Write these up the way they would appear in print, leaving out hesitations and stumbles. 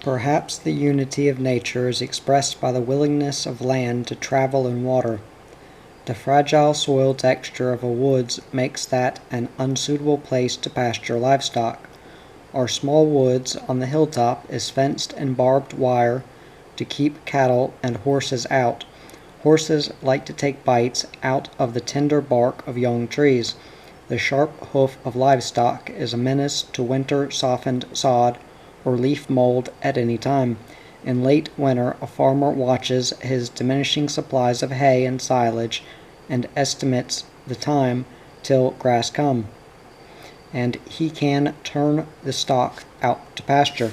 Perhaps the unity of nature is expressed by the willingness of land to travel in water. The fragile soil texture of a woods makes that an unsuitable place to pasture livestock. Our small woods on the hilltop is fenced and barbed wire to keep cattle and horses out. Horses like to take bites out of the tender bark of young trees. The sharp hoof of livestock is a menace to winter-softened sod or leaf mold at any time. In late winter, a farmer watches his diminishing supplies of hay and silage and estimates the time till grass come, and he can turn the stock out to pasture.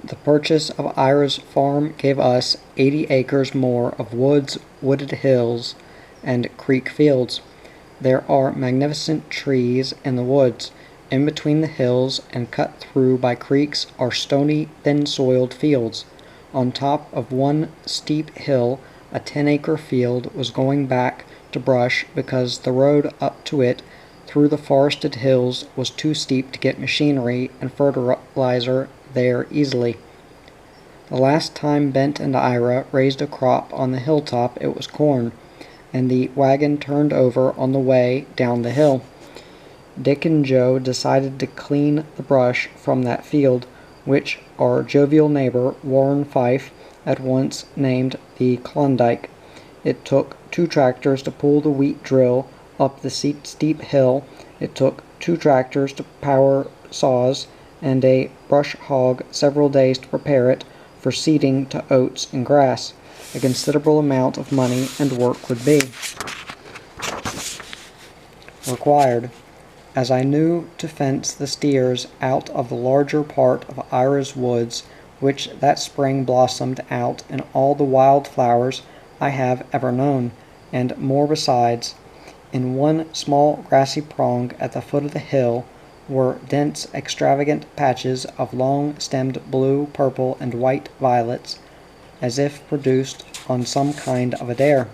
The purchase of Ira's farm gave us 80 acres more of woods, wooded hills, and creek fields. There are magnificent trees in the woods. In between the hills and cut through by creeks are stony, thin-soiled fields. On top of one steep hill, a 10-acre field was going back to brush because the road up to it through the forested hills was too steep to get machinery and fertilizer there easily. The last time Bent and Ira raised a crop on the hilltop it was corn, and the wagon turned over on the way down the hill. Dick and Joe decided to clean the brush from that field, which our jovial neighbor, Warren Fife, at once named the Klondike. It took 2 tractors to pull the wheat drill up the steep hill. It took 2 tractors to power saws, and a brush hog several days to prepare it for seeding to oats and grass. A considerable amount of money and work would be required, as I knew to fence the steers out of the larger part of Ira's woods, which that spring blossomed out in all the wild flowers I have ever known, and more besides. In one small grassy prong at the foot of the hill were dense, extravagant patches of long-stemmed blue, purple, and white violets, as if produced on some kind of a dare.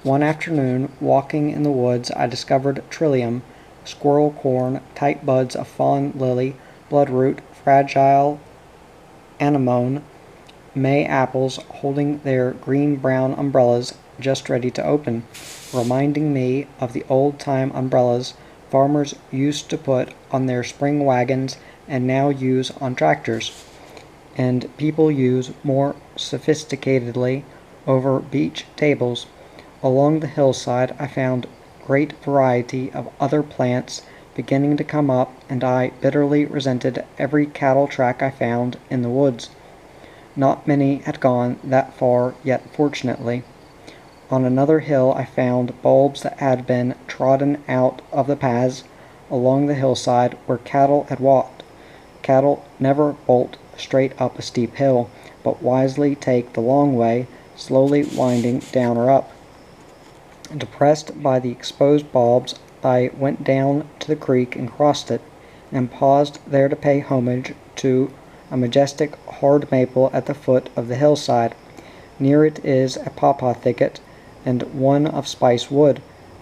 One afternoon, walking in the woods, I discovered trillium, squirrel corn, tight buds of fawn lily, bloodroot, fragile anemone, May apples holding their green-brown umbrellas just ready to open, reminding me of the old-time umbrellas farmers used to put on their spring wagons and now use on tractors, and people use more sophisticatedly over beech tables. Along the hillside I found great variety of other plants beginning to come up, and I bitterly resented every cattle track I found in the woods. Not many had gone that far yet, fortunately. On another hill I found bulbs that had been trodden out of the paths along the hillside where cattle had walked. Cattle never bolt straight up a steep hill, but wisely take the long way, slowly winding down or up. Depressed by the exposed bulbs, I went down to the creek and crossed it, and paused there to pay homage to a majestic hard maple at the foot of the hillside. Near it is a pawpaw thicket, and one of spice wood.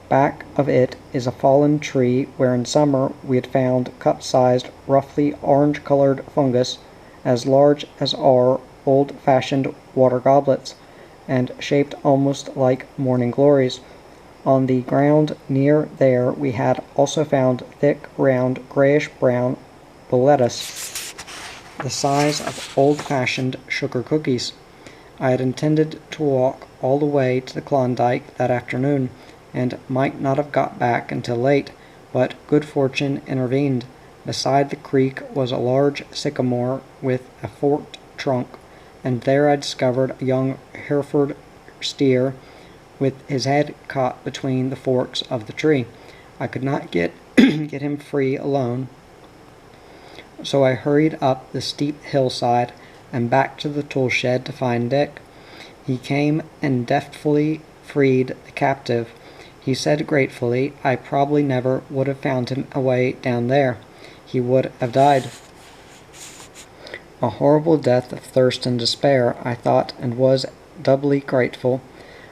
Back of it is a fallen tree where in summer we had found cup-sized, roughly orange-colored fungus as large as our old-fashioned water goblets, and shaped almost like morning glories. On the ground near there we had also found thick, round, grayish-brown boletus, the size of old-fashioned sugar cookies. I had intended to walk all the way to the Klondike that afternoon, and might not have got back until late, but good fortune intervened. Beside the creek was a large sycamore with a forked trunk, and there I discovered a young Hereford steer with his head caught between the forks of the tree. I could not get him free alone, so I hurried up the steep hillside and back to the tool shed to find Dick. He came and deftly freed the captive. He said gratefully, I probably never would have found him away down there. He would have died a horrible death of thirst and despair, I thought, and was doubly grateful.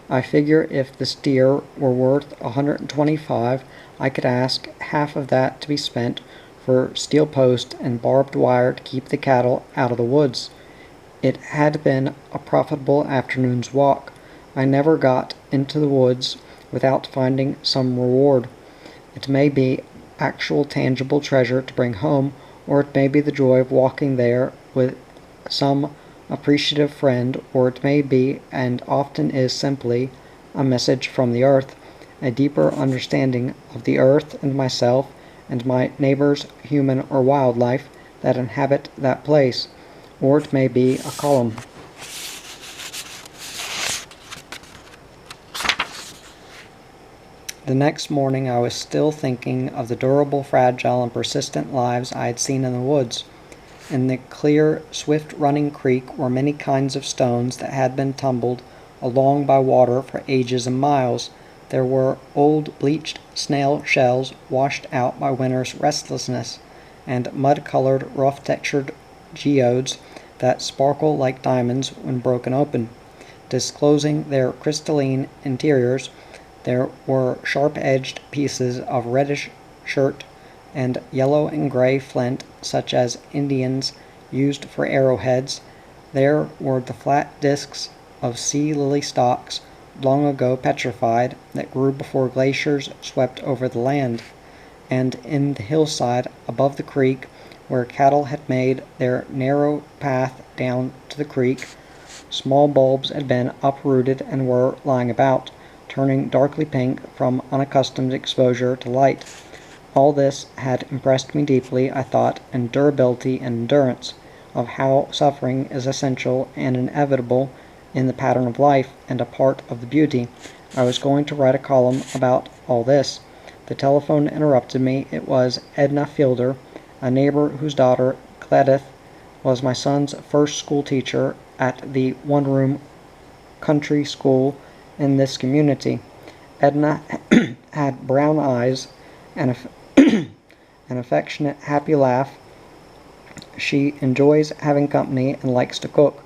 I figure if the steer were worth $125, I could ask half of that to be spent for steel posts and barbed wire to keep the cattle out of the woods. It had been a profitable afternoon's walk. I never got into the woods without finding some reward. It may be actual tangible treasure to bring home, or it may be the joy of walking there with some appreciative friend, or it may be, and often is, simply a message from the earth, a deeper understanding of the earth and myself and my neighbors, human or wildlife, that inhabit that place, or it may be a column. The next morning I was still thinking of the durable, fragile, and persistent lives I had seen in the woods. In the clear, swift-running creek were many kinds of stones that had been tumbled along by water for ages and miles. There were old bleached snail shells washed out by winter's restlessness, and mud-colored, rough-textured geodes that sparkle like diamonds when broken open, disclosing their crystalline interiors. There were sharp-edged pieces of reddish chert and yellow and gray flint, such as Indians used for arrowheads. There were the flat discs of sea lily stalks, long ago petrified, that grew before glaciers swept over the land. And in the hillside above the creek, where cattle had made their narrow path down to the creek, small bulbs had been uprooted and were lying about, turning darkly pink from unaccustomed exposure to light. All this had impressed me deeply, I thought, in durability and endurance, of how suffering is essential and inevitable in the pattern of life, and a part of the beauty. I was going to write a column about all this. The telephone interrupted me. It was Edna Fielder, a neighbor whose daughter, Gladys, was my son's first school teacher at the one-room country school in this community. Edna had brown eyes and an affectionate, happy laugh. She enjoys having company and likes to cook.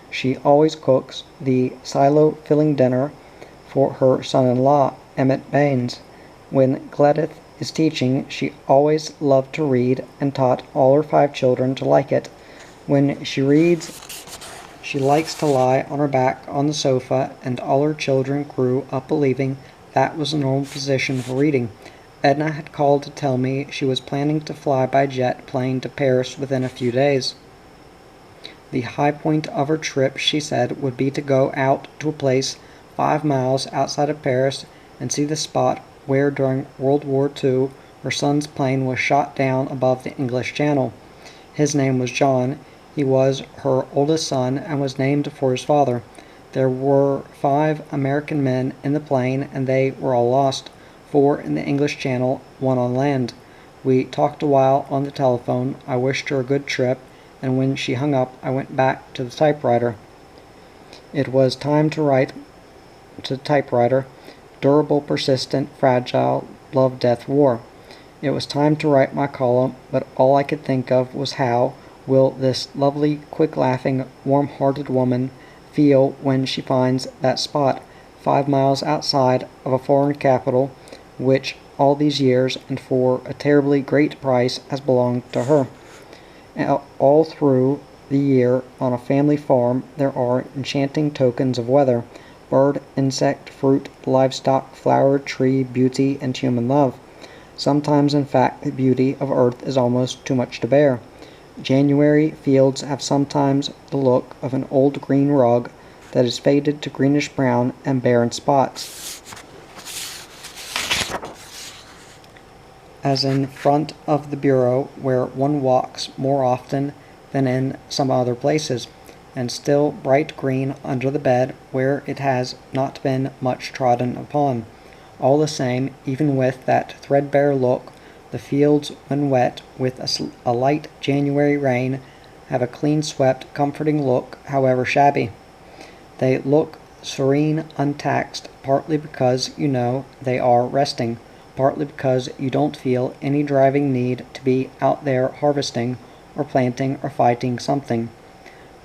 She always cooks the silo-filling dinner for her son-in-law, Emmett Baines. When Gladys is teaching, she always loved to read and taught all her 5 children to like it. When she reads, she likes to lie on her back on the sofa, and all her children grew up believing that was the normal position for reading. Edna had called to tell me she was planning to fly by jet plane to Paris within a few days. The high point of her trip, she said, would be to go out to a place 5 miles outside of Paris and see the spot where during World War II her son's plane was shot down above the English Channel. His name was John. He was her oldest son and was named for his father. There were 5 American men in the plane, and they were all lost, 4 in the English Channel, 1 on land. We talked a while on the telephone. I wished her a good trip, and when she hung up, I went back to the typewriter. It was time to write to the typewriter. Durable, persistent, fragile, love, death, war. It was time to write my column, but all I could think of was how will this lovely, quick-laughing, warm-hearted woman feel when she finds that spot 5 miles outside of a foreign capital, which all these years and for a terribly great price has belonged to her. All through the year on a family farm there are enchanting tokens of weather: bird, insect, fruit, livestock, flower, tree, beauty, and human love. Sometimes, in fact, the beauty of earth is almost too much to bear. January fields have sometimes the look of an old green rug that is faded to greenish-brown and bare in spots, as in front of the bureau where one walks more often than in some other places, and still bright green under the bed where it has not been much trodden upon. All the same, even with that threadbare look, the fields, when wet with a light January rain, have a clean-swept, comforting look, however shabby. They look serene, untaxed, partly because you know they are resting, partly because you don't feel any driving need to be out there harvesting or planting or fighting something.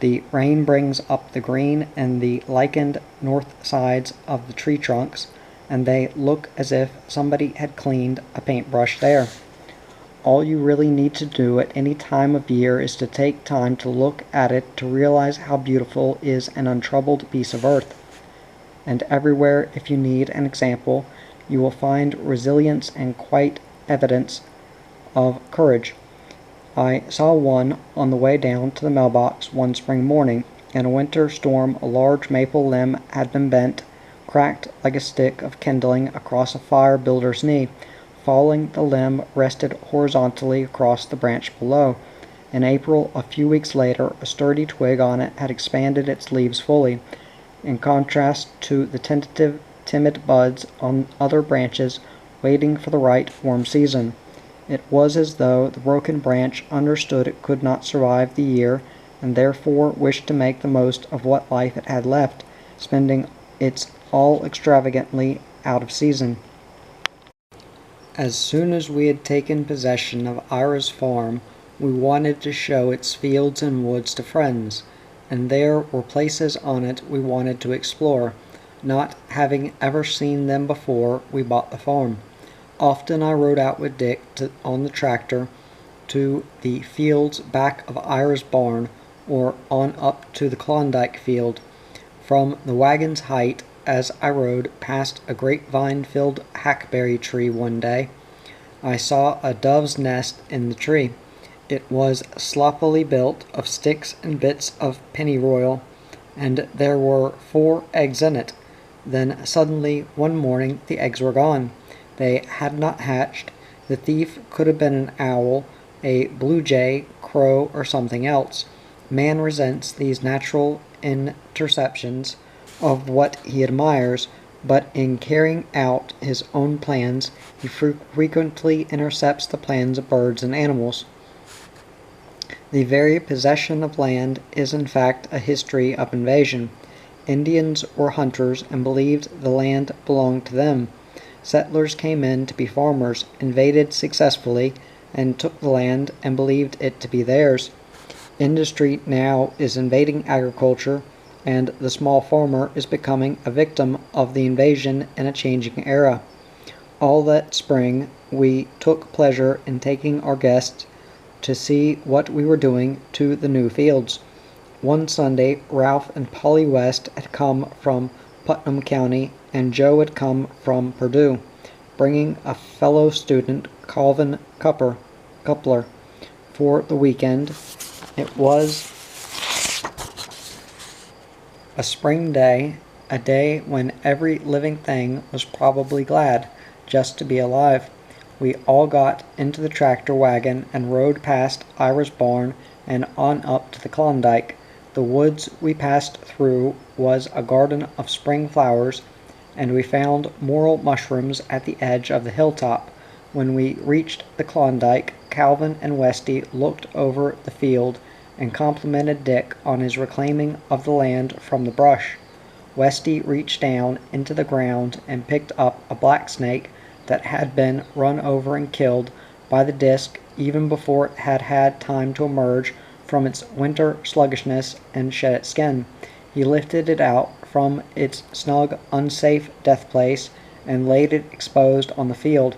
The rain brings up the green and the lichened north sides of the tree trunks, and they look as if somebody had cleaned a paintbrush there. All you really need to do at any time of year is to take time to look at it to realize how beautiful is an untroubled piece of earth. And everywhere, if you need an example, you will find resilience and quite evidence of courage. I saw one on the way down to the mailbox one spring morning. In a winter storm, a large maple limb had been bent, cracked like a stick of kindling across a fire builder's knee. Falling, the limb rested horizontally across the branch below. In April, a few weeks later, a sturdy twig on it had expanded its leaves fully, in contrast to the tentative, timid buds on other branches waiting for the right warm season. It was as though the broken branch understood it could not survive the year, and therefore wished to make the most of what life it had left, spending its all extravagantly out of season. As soon as we had taken possession of Ira's farm, we wanted to show its fields and woods to friends, and there were places on it we wanted to explore. Not having ever seen them before, we bought the farm. Often I rode out with Dick on the tractor to the fields back of Ira's barn, or on up to the Klondike field. From the wagon's height, as I rode past a grapevine-filled hackberry tree one day, I saw a dove's nest in the tree. It was sloppily built of sticks and bits of pennyroyal, and there were 4 eggs in it. Then suddenly one morning the eggs were gone. They had not hatched. The thief could have been an owl, a blue jay, crow, or something else. Man resents these natural interceptions of what he admires, but in carrying out his own plans, he frequently intercepts the plans of birds and animals. The very possession of land is in fact a history of invasion. Indians were hunters and believed the land belonged to them. Settlers came in to be farmers, invaded successfully, and took the land and believed it to be theirs. Industry now is invading agriculture, and the small farmer is becoming a victim of the invasion in a changing era. All that spring we took pleasure in taking our guests to see what we were doing to the new fields. One Sunday, Ralph and Polly West had come from Putnam County, and Joe had come from Purdue, bringing a fellow student, Calvin Coupler, for the weekend. It was a spring day, a day when every living thing was probably glad just to be alive. We all got into the tractor wagon and rode past Ira's barn and on up to the Klondike. The woods we passed through was a garden of spring flowers, and we found morel mushrooms at the edge of the hilltop. When we reached the Klondike, Calvin and Westy looked over the field and complimented Dick on his reclaiming of the land from the brush. Westy reached down into the ground and picked up a black snake that had been run over and killed by the disc even before it had had time to emerge from its winter sluggishness and shed its skin. He lifted it out from its snug, unsafe death place and laid it exposed on the field.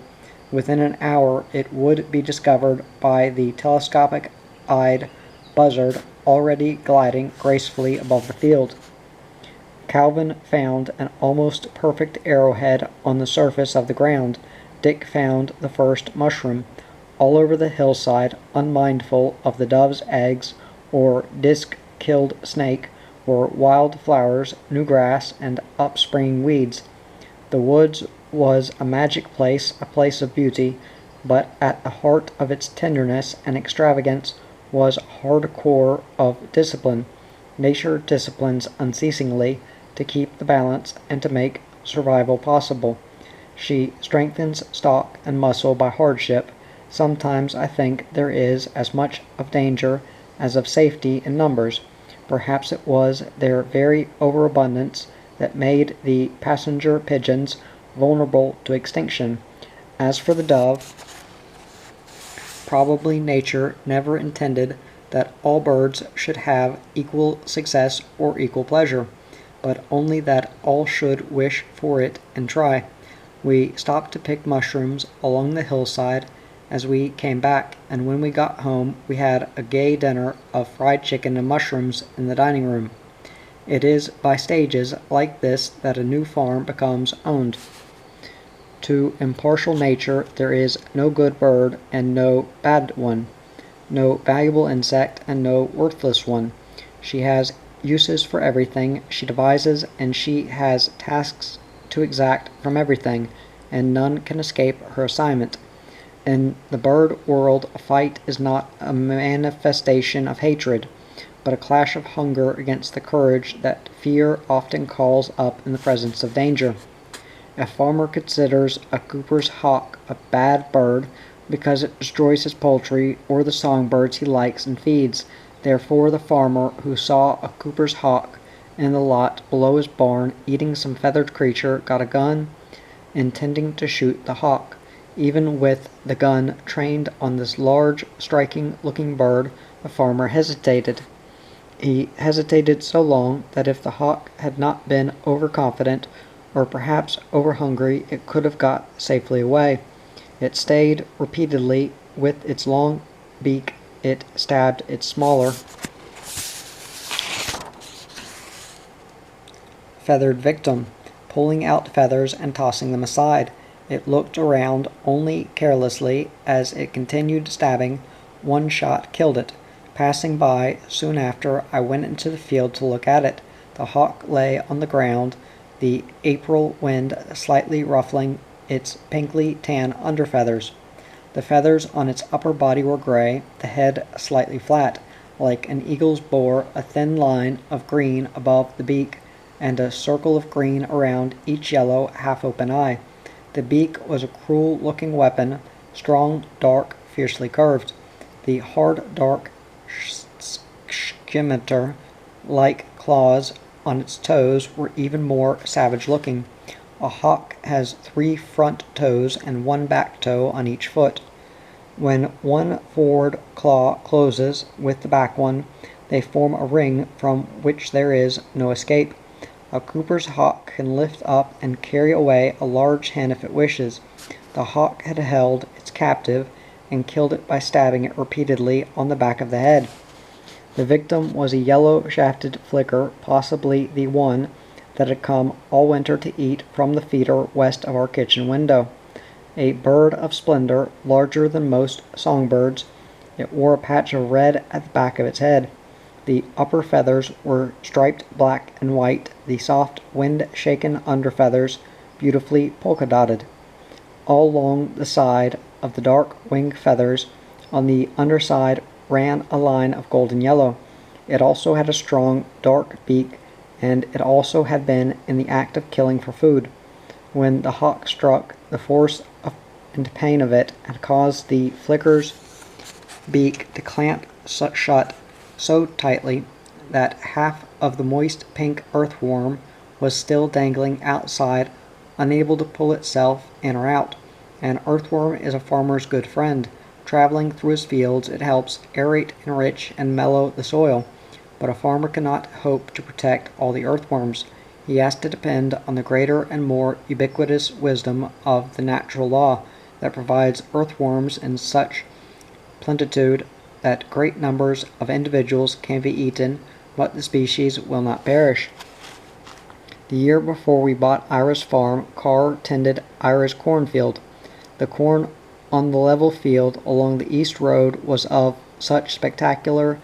Within an hour it would be discovered by the telescopic-eyed buzzard already gliding gracefully above the field. Calvin found an almost perfect arrowhead on the surface of the ground. Dick found the first mushroom. All over the hillside, unmindful of the dove's eggs or disc-killed snake, were wild flowers, new grass, and upspringing weeds. The woods was a magic place, a place of beauty, but at the heart of its tenderness and extravagance was a hard core of discipline. Nature disciplines unceasingly to keep the balance and to make survival possible. She strengthens stock and muscle by hardship. Sometimes I think there is as much of danger as of safety in numbers. Perhaps it was their very overabundance that made the passenger pigeons vulnerable to extinction. As for the dove, probably nature never intended that all birds should have equal success or equal pleasure, but only that all should wish for it and try. We stopped to pick mushrooms along the hillside, as we came back, and when we got home we had a gay dinner of fried chicken and mushrooms in the dining room. It is by stages like this that a new farm becomes owned. To impartial nature there is no good bird and no bad one, no valuable insect and no worthless one. She has uses for everything she devises, and she has tasks to exact from everything, and none can escape her assignment. In the bird world, a fight is not a manifestation of hatred, but a clash of hunger against the courage that fear often calls up in the presence of danger. A farmer considers a cooper's hawk a bad bird because it destroys his poultry or the songbirds he likes and feeds. Therefore the farmer who saw a cooper's hawk in the lot below his barn eating some feathered creature got a gun, intending to shoot the hawk. Even with the gun trained on this large, striking-looking bird, the farmer hesitated. He hesitated so long that if the hawk had not been overconfident, or perhaps over-hungry, it could have got safely away. It stayed repeatedly. With its long beak it stabbed its smaller, feathered victim, pulling out feathers and tossing them aside. It looked around only carelessly as it continued stabbing. One shot killed it. Passing by soon after, I went into the field to look at it. The hawk lay on the ground, the April wind slightly ruffling its pinkly tan underfeathers. The feathers on its upper body were gray, the head slightly flat, like an eagle's bore, a thin line of green above the beak, and a circle of green around each yellow, half-open eye. The beak was a cruel-looking weapon, strong, dark, fiercely curved. The hard, dark scimitar-like claws on its toes were even more savage-looking. A hawk has 3 front toes and 1 back toe on each foot. When one forward claw closes with the back one, they form a ring from which there is no escape. A cooper's hawk can lift up and carry away a large hen if it wishes. The hawk had held its captive and killed it by stabbing it repeatedly on the back of the head. The victim was a yellow-shafted flicker, possibly the one that had come all winter to eat from the feeder west of our kitchen window. A bird of splendor, larger than most songbirds, it wore a patch of red at the back of its head. The upper feathers were striped black and white, the soft, wind-shaken underfeathers beautifully polka-dotted. All along the side of the dark wing feathers on the underside ran a line of golden yellow. It also had a strong, dark beak, and it also had been in the act of killing for food. When the hawk struck, the force and pain of it had caused the flicker's beak to clamp shut so tightly that half of the moist pink earthworm was still dangling outside, unable to pull itself in or out. An earthworm is a farmer's good friend. Traveling through his fields, it helps aerate, enrich, and mellow the soil. But a farmer cannot hope to protect all the earthworms. He has to depend on the greater and more ubiquitous wisdom of the natural law that provides earthworms in such plenitude that great numbers of individuals can be eaten, but the species will not perish. The year before we bought Ira's farm, Carr tended Ira's cornfield. The corn on the level field along the east road was of such spectacular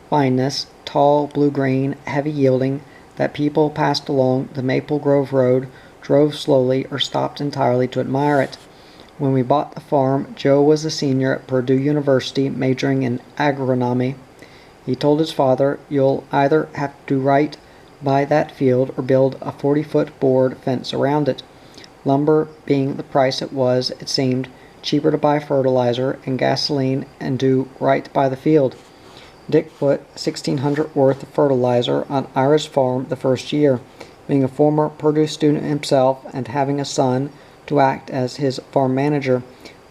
fineness, tall, blue-green, heavy-yielding, that people passed along the Maple Grove Road, drove slowly, or stopped entirely to admire it. When we bought the farm, Joe was a senior at Purdue University, majoring in agronomy. He told his father, "You'll either have to do right by that field or build a 40-foot board fence around it." Lumber being the price it was, it seemed cheaper to buy fertilizer and gasoline and do right by the field. Dick put $1,600 worth of fertilizer on Ira's farm the first year. Being a former Purdue student himself and having a son to act as his farm manager,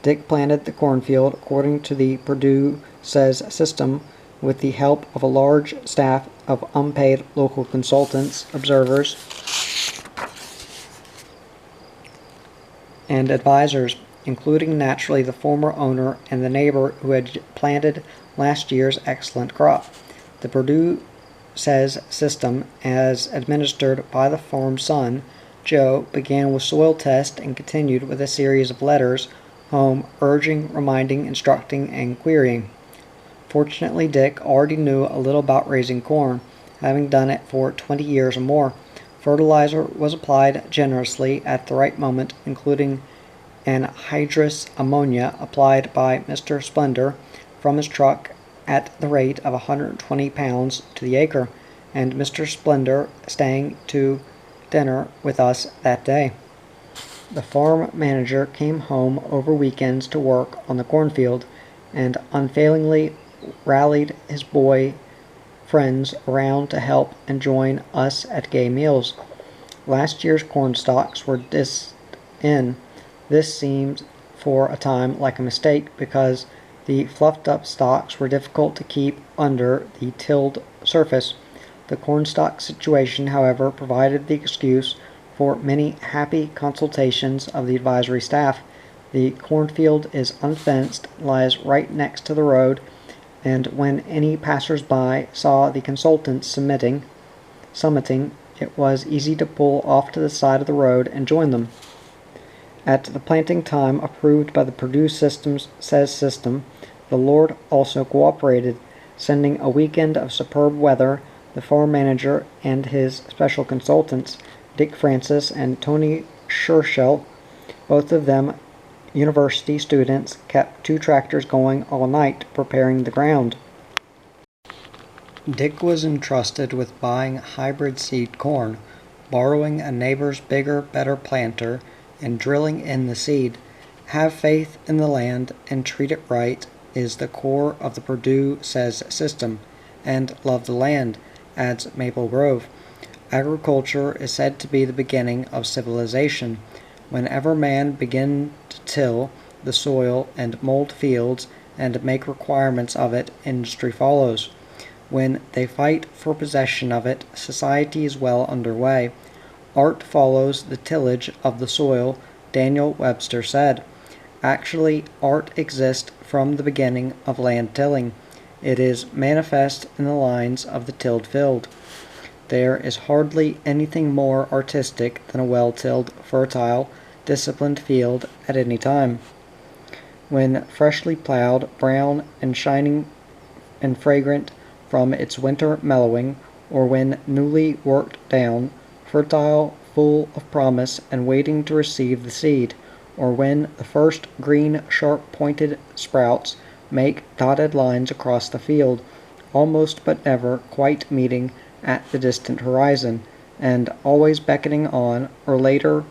Dick planted the cornfield according to the Purdue Says system with the help of a large staff of unpaid local consultants, observers, and advisors. including naturally the former owner and the neighbor who had planted last year's excellent crop. The Perdue Says system, as administered by the farm's son, Joe, began with soil tests and continued with a series of letters home urging, reminding, instructing, and querying. Fortunately, Dick already knew a little about raising corn, having done it for 20 years or more. Fertilizer was applied generously at the right moment, including anhydrous ammonia applied by Mr. Splendor from his truck at the rate of 120 pounds to the acre, and Mr. Splendor staying to dinner with us that day. The farm manager came home over weekends to work on the cornfield, and unfailingly rallied his boy friends around to help and join us at gay meals. Last year's corn stalks were dished in. This seemed for a time like a mistake because the fluffed up stalks were difficult to keep under the tilled surface. The cornstalk situation, however, provided the excuse for many happy consultations of the advisory staff. The cornfield is unfenced, lies right next to the road, and when any passers-by saw the consultants summiting, it was easy to pull off to the side of the road and join them. At the planting time approved by the Perdue system, the Lord also cooperated, sending a weekend of superb weather. The farm manager and his special consultants, Dick Francis and Tony Scherschel, both of them university students, kept 2 tractors going all night preparing the ground. Dick was entrusted with buying hybrid seed corn, borrowing a neighbor's bigger, better planter, and drilling in the seed. Have faith in the land and treat it right is the core of the Perdue Says system, and love the land, adds Maple Grove. Agriculture is said to be the beginning of civilization. Whenever man begins to till the soil and mold fields and make requirements of it, industry follows. When they fight for possession of it, society is well underway. Art follows the tillage of the soil, Daniel Webster said. Actually, art exists from the beginning of land tilling. It is manifest in the lines of the tilled field. There is hardly anything more artistic than a well-tilled, fertile, disciplined field at any time. When freshly plowed, brown and shining and fragrant from its winter mellowing, or when newly worked down, fertile, full of promise and waiting to receive the seed, or when the first green sharp-pointed sprouts make dotted lines across the field, almost but never quite meeting at the distant horizon, and always beckoning on, or later,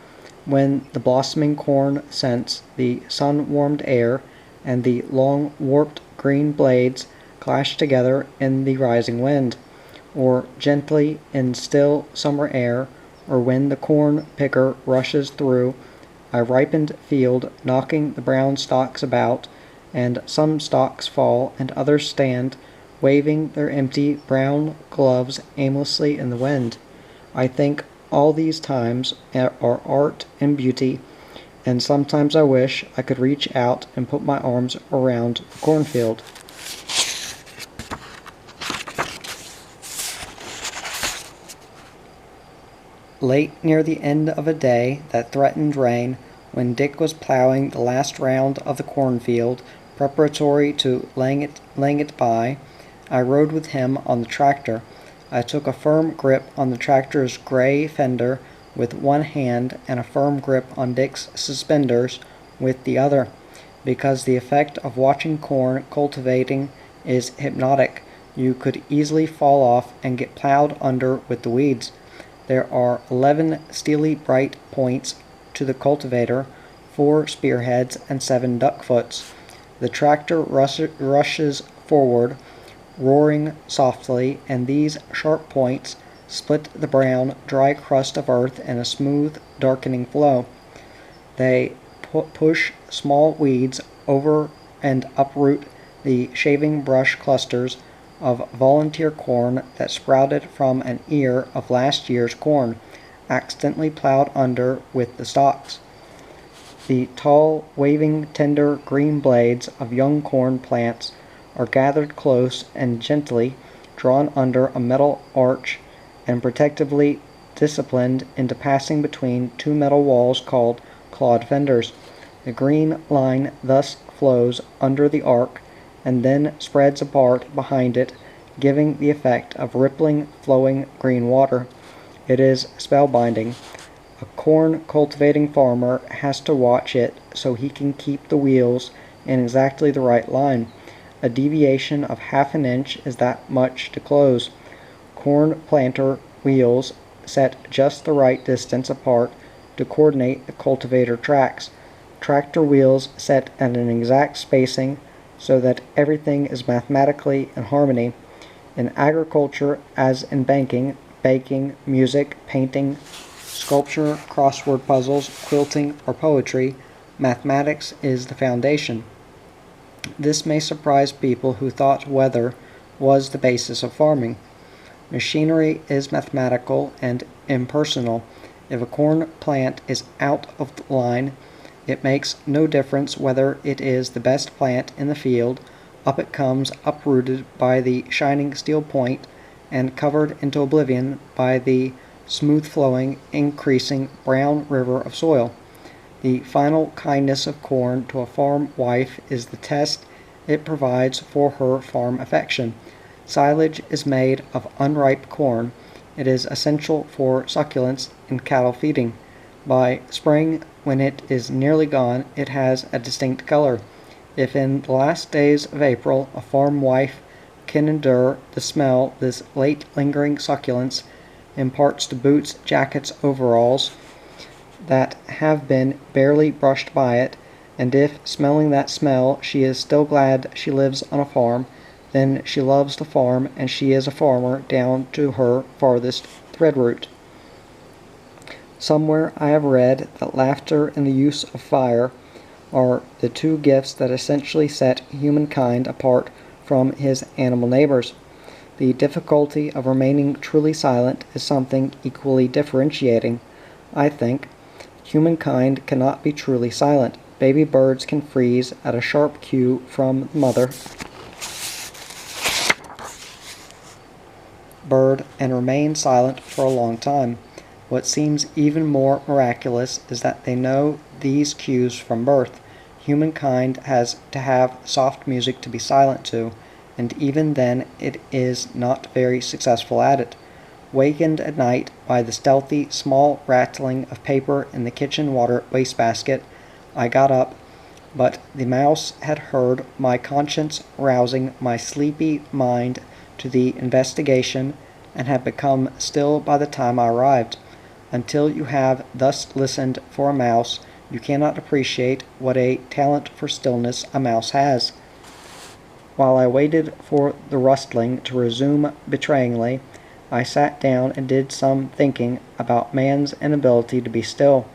when the blossoming corn scents the sun-warmed air, and the long warped green blades clash together in the rising wind, or gently in still summer air, or when the corn picker rushes through a ripened field, knocking the brown stalks about, and some stalks fall and others stand, waving their empty brown gloves aimlessly in the wind. I think all these times are art and beauty, and sometimes I wish I could reach out and put my arms around the cornfield. Late near the end of a day that threatened rain, when Dick was plowing the last round of the cornfield, preparatory to laying it by, I rode with him on the tractor. I took a firm grip on the tractor's gray fender with one hand and a firm grip on Dick's suspenders with the other, because the effect of watching corn cultivating is hypnotic. You could easily fall off and get plowed under with the weeds. There are 11 steely bright points to the cultivator, 4 spearheads, and 7 duckfoots. The tractor rushes forward, roaring softly, and these sharp points split the brown, dry crust of earth in a smooth, darkening flow. They push small weeds over and uproot the shaving brush clusters of volunteer corn that sprouted from an ear of last year's corn, accidentally plowed under with the stalks. The tall, waving, tender green blades of young corn plants are gathered close and gently drawn under a metal arch and protectively disciplined into passing between two metal walls called clawed fenders. The green line thus flows under the arc and then spreads apart behind it, giving the effect of rippling, flowing green water. It is spellbinding. A corn cultivating farmer has to watch it so he can keep the wheels in exactly the right line. A deviation of half an inch is that much to close. Corn planter wheels set just the right distance apart to coordinate the cultivator tracks. Tractor wheels set at an exact spacing so that everything is mathematically in harmony. In agriculture, as in banking, baking, music, painting, sculpture, crossword puzzles, quilting, or poetry, mathematics is the foundation. This may surprise people who thought weather was the basis of farming. Machinery is mathematical and impersonal. If a corn plant is out of line, it makes no difference whether it is the best plant in the field. Up it comes, uprooted by the shining steel point and covered into oblivion by the smooth-flowing, increasing brown river of soil. The final kindness of corn to a farm wife is the test it provides for her farm affection. Silage is made of unripe corn. It is essential for succulence in cattle feeding. By spring, when it is nearly gone, it has a distinct color. If in the last days of April a farm wife can endure the smell this late lingering succulence imparts to boots, jackets, overalls that have been barely brushed by it, and if, smelling that smell, she is still glad she lives on a farm, then she loves the farm, and she is a farmer down to her farthest thread root. Somewhere I have read that laughter and the use of fire are the two gifts that essentially set humankind apart from his animal neighbors. The difficulty of remaining truly silent is something equally differentiating, I think. Humankind cannot be truly silent. Baby birds can freeze at a sharp cue from the mother bird and remain silent for a long time. What seems even more miraculous is that they know these cues from birth. Humankind has to have soft music to be silent to, and even then it is not very successful at it. Wakened at night by the stealthy, small rattling of paper in the kitchen water wastebasket, I got up, but the mouse had heard my conscience rousing my sleepy mind to the investigation and had become still by the time I arrived. Until you have thus listened for a mouse, you cannot appreciate what a talent for stillness a mouse has. While I waited for the rustling to resume betrayingly, I sat down and did some thinking about man's inability to be still.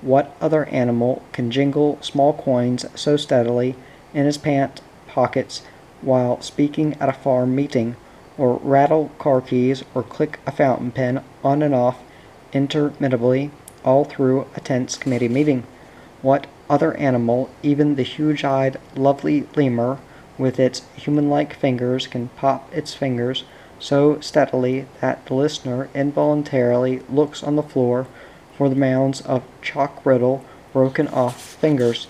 What other animal can jingle small coins so steadily in his pant pockets while speaking at a farm meeting, or rattle car keys, or click a fountain pen on and off interminably all through a tense committee meeting? What other animal, even the huge-eyed, lovely lemur, with its human-like fingers, can pop its fingers so steadily that the listener involuntarily looks on the floor for the mounds of chalk-brittle, broken-off fingers?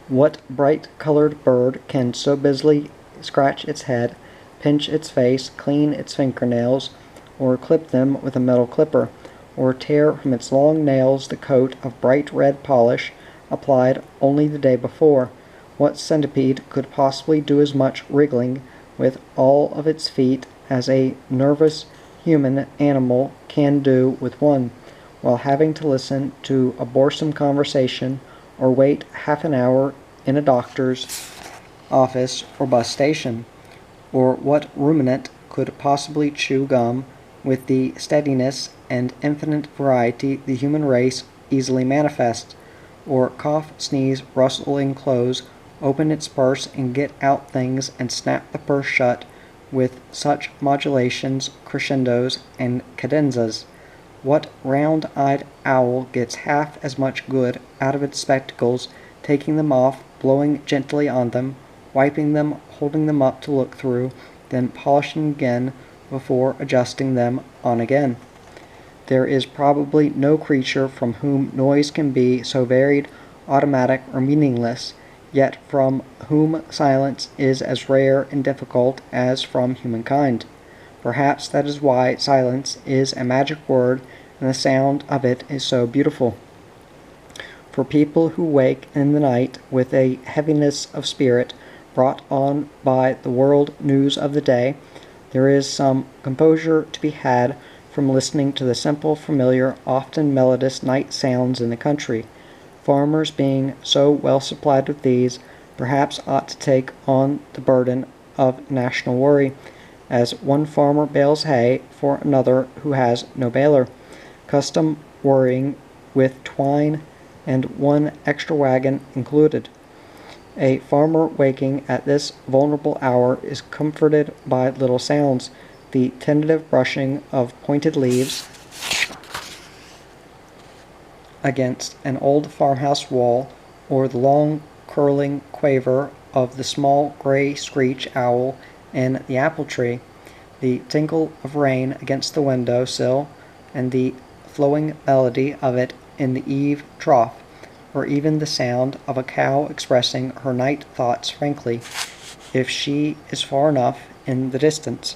What bright-colored bird can so busily scratch its head, pinch its face, clean its fingernails, or clip them with a metal clipper, or tear from its long nails the coat of bright red polish applied only the day before? What centipede could possibly do as much wriggling with all of its feet as a nervous human animal can do with one, while having to listen to a boresome conversation or wait half an hour in a doctor's office or bus station? Or what ruminant could possibly chew gum with the steadiness and infinite variety the human race easily manifests, or cough, sneeze, rustle in clothes, open its purse and get out things and snap the purse shut with such modulations, crescendos, and cadenzas? What round-eyed owl gets half as much good out of its spectacles, taking them off, blowing gently on them, wiping them, holding them up to look through, then polishing again before adjusting them on again? There is probably no creature from whom noise can be so varied, automatic, or meaningless, yet from whom silence is as rare and difficult as from humankind. Perhaps that is why silence is a magic word and the sound of it is so beautiful. For people who wake in the night with a heaviness of spirit brought on by the world news of the day, there is some composure to be had from listening to the simple, familiar, often melodious night sounds in the country. Farmers, being so well supplied with these, perhaps ought to take on the burden of national worry, as one farmer bales hay for another who has no baler, custom worrying with twine and one extra wagon included. A farmer waking at this vulnerable hour is comforted by little sounds, the tentative brushing of pointed leaves against an old farmhouse wall, or the long curling quaver of the small gray screech owl in the apple tree, the tinkle of rain against the window sill, and the flowing melody of it in the eave trough, or even the sound of a cow expressing her night thoughts frankly, if she is far enough in the distance.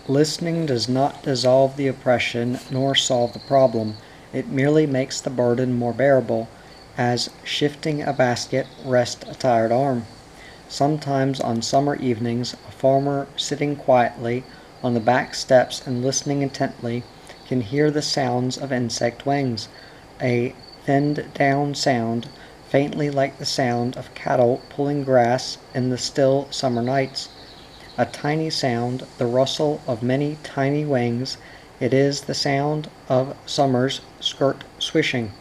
Listening does not dissolve the oppression nor solve the problem. It merely makes the burden more bearable, as shifting a basket rests a tired arm. Sometimes on summer evenings a farmer sitting quietly on the back steps and listening intently can hear the sounds of insect wings, a thinned-down sound, faintly like the sound of cattle pulling grass in the still summer nights. A tiny sound, the rustle of many tiny wings. It is the sound of summer's skirt swishing.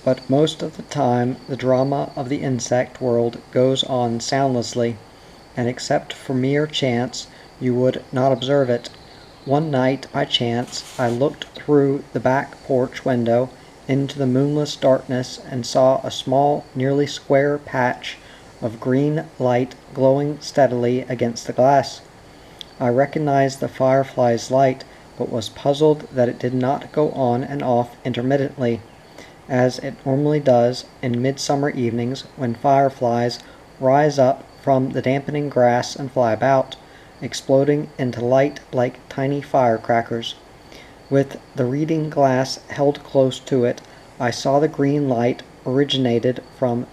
But most of the time the drama of the insect world goes on soundlessly, and except for mere chance you would not observe it. One night, by chance, I looked through the back porch window into the moonless darkness and saw a small, nearly square patch of green light glowing steadily against the glass. I recognized the firefly's light, but was puzzled that it did not go on and off intermittently, as it normally does in midsummer evenings when fireflies rise up from the dampening grass and fly about, exploding into light like tiny firecrackers. With the reading glass held close to it, I saw the green light originated from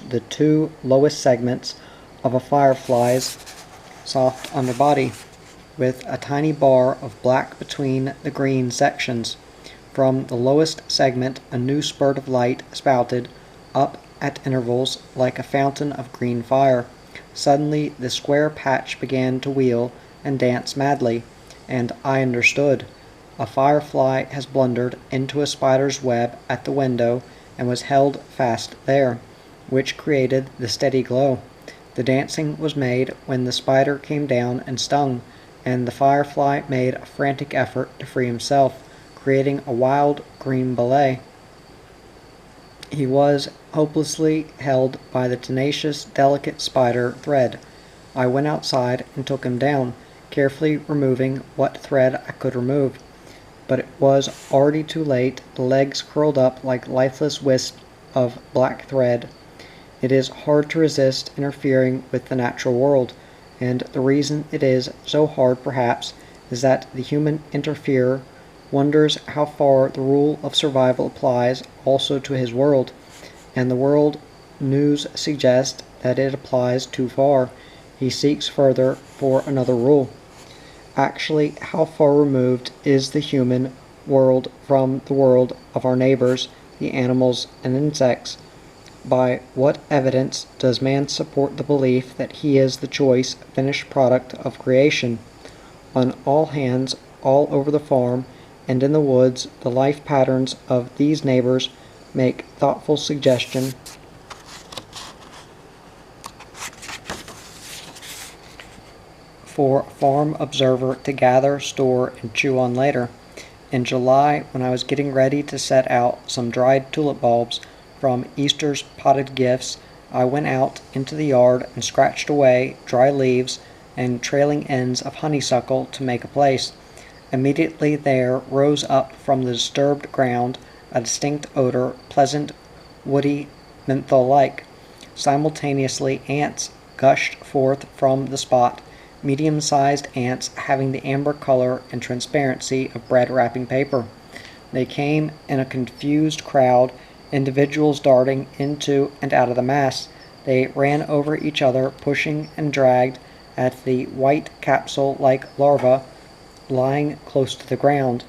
the two lowest segments of a firefly's soft underbody, with a tiny bar of black between the green sections. From the lowest segment a new spurt of light spouted up at intervals like a fountain of green fire. Suddenly the square patch began to wheel and dance madly, and I understood. A firefly has blundered into a spider's web at the window and was held fast there, which created the steady glow. The dancing was made when the spider came down and stung, and the firefly made a frantic effort to free himself, creating a wild green ballet. He was hopelessly held by the tenacious, delicate spider thread. I went outside and took him down, carefully removing what thread I could remove. But it was already too late. The legs curled up like lifeless wisps of black thread. It is hard to resist interfering with the natural world, and the reason it is so hard perhaps is that the human interferer wonders how far the rule of survival applies also to his world, and the world news suggests that it applies too far. He seeks further for another rule. Actually, how far removed is the human world from the world of our neighbors, the animals and insects? By what evidence does man support the belief that he is the choice, finished product of creation? On all hands, all over the farm, and in the woods, the life patterns of these neighbors make thoughtful suggestion for a farm observer to gather, store, and chew on later. In July, when I was getting ready to set out some dried tulip bulbs from Easter's potted gifts, I went out into the yard and scratched away dry leaves and trailing ends of honeysuckle to make a place. Immediately there rose up from the disturbed ground a distinct odor, pleasant, woody, menthol-like. Simultaneously ants gushed forth from the spot, medium-sized ants having the amber color and transparency of bread wrapping paper. They came in a confused crowd, individuals darting into and out of the mass. They ran over each other, pushing and dragged at the white capsule-like larva lying close to the ground.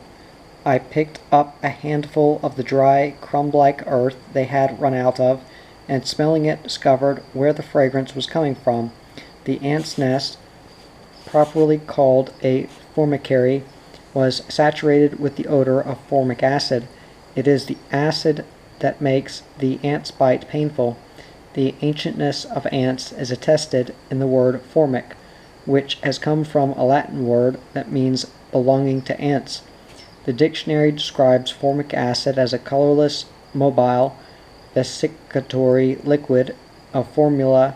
I picked up a handful of the dry, crumb-like earth they had run out of, and smelling it discovered where the fragrance was coming from. The ant's nest, properly called a formicary, was saturated with the odor of formic acid. It is the acid that makes the ant's bite painful. The ancientness of ants is attested in the word formic, which has come from a Latin word that means belonging to ants. The dictionary describes formic acid as a colorless, mobile, vesicatory liquid of formula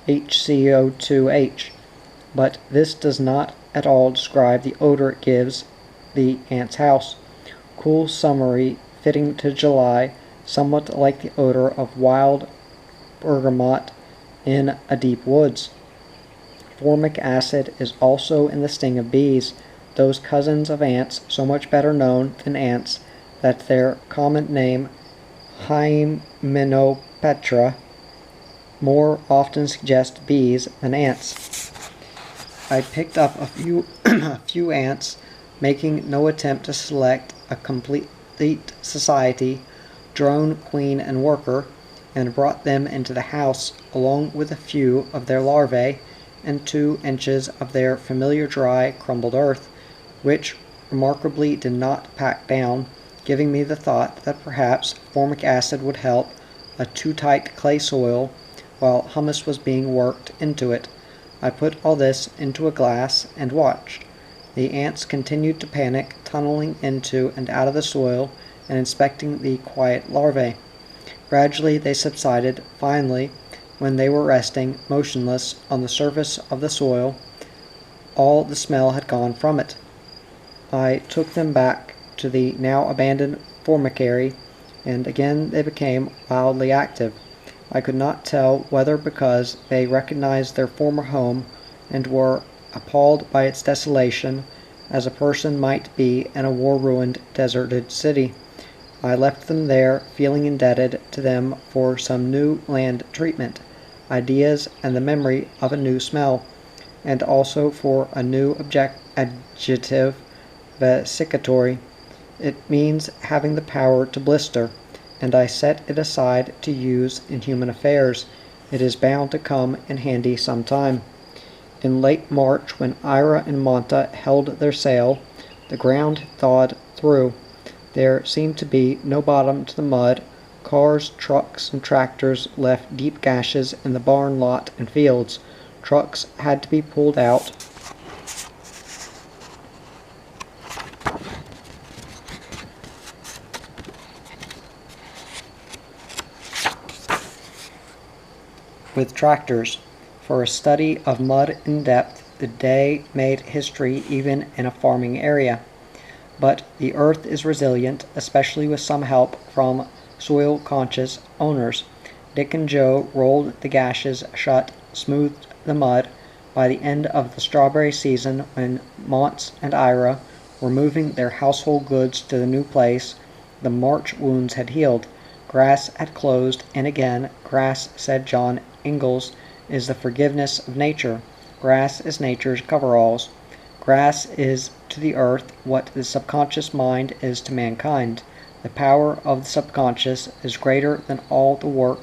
HCO2H, but this does not at all describe the odor it gives the ant's house. Cool, summery, fitting to July, somewhat like the odor of wild bergamot in a deep woods. Formic acid is also in the sting of bees, those cousins of ants so much better known than ants that their common name, Hymenoptera, more often suggests bees than ants. I picked up a few ants, making no attempt to select a complete society, drone, queen, and worker, and brought them into the house along with a few of their larvae and 2 inches of their familiar dry, crumbled earth, which remarkably did not pack down, giving me the thought that perhaps formic acid would help a too tight clay soil while humus was being worked into it. I put all this into a glass and watched. The ants continued to panic, tunneling into and out of the soil and inspecting the quiet larvae. Gradually they subsided. Finally, when they were resting, motionless, on the surface of the soil, all the smell had gone from it. I took them back to the now abandoned formicary, and again they became wildly active. I could not tell whether because they recognized their former home and were appalled by its desolation, as a person might be in a war-ruined, deserted city. I left them there, feeling indebted to them for some new land treatment, ideas, and the memory of a new smell, and also for a new adjective, vesicatory. It means having the power to blister, and I set it aside to use in human affairs. It is bound to come in handy some time. In late March, when Ira and Monta held their sail, the ground thawed through. There seemed to be no bottom to the mud. Cars, trucks, and tractors left deep gashes in the barn lot and fields. Trucks had to be pulled out with tractors. For a study of mud in depth, the day made history even in a farming area. But the earth is resilient, especially with some help from soil-conscious owners. Dick and Joe rolled the gashes shut, smoothed the mud. By the end of the strawberry season, when Montz and Ira were moving their household goods to the new place, the March wounds had healed. Grass had closed, and again, grass, said John Ingalls, is the forgiveness of nature. Grass is nature's coveralls. Grass is to the earth what the subconscious mind is to mankind. The power of the subconscious is greater than all the work,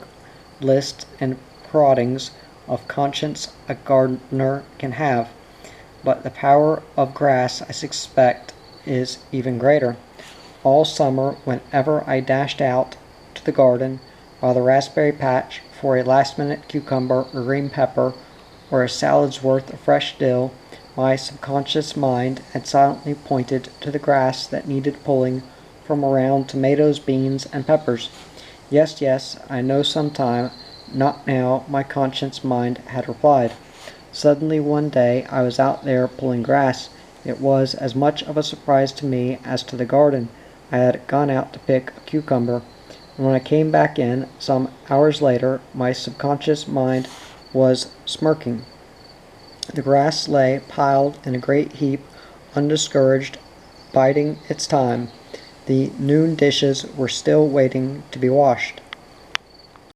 lists, and proddings of conscience a gardener can have. But the power of grass, I suspect, is even greater. All summer, whenever I dashed out to the garden or the raspberry patch for a last-minute cucumber or green pepper or a salad's worth of fresh dill, My subconscious mind had silently pointed to the grass that needed pulling from around tomatoes, beans, and peppers. Yes, yes, I know sometime, not now, my conscious mind had replied. Suddenly one day I was out there pulling grass. It was as much of a surprise to me as to the garden. I had gone out to pick a cucumber, and when I came back in, some hours later, my subconscious mind was smirking. The grass lay piled in a great heap, undiscouraged, biding its time. The noon dishes were still waiting to be washed.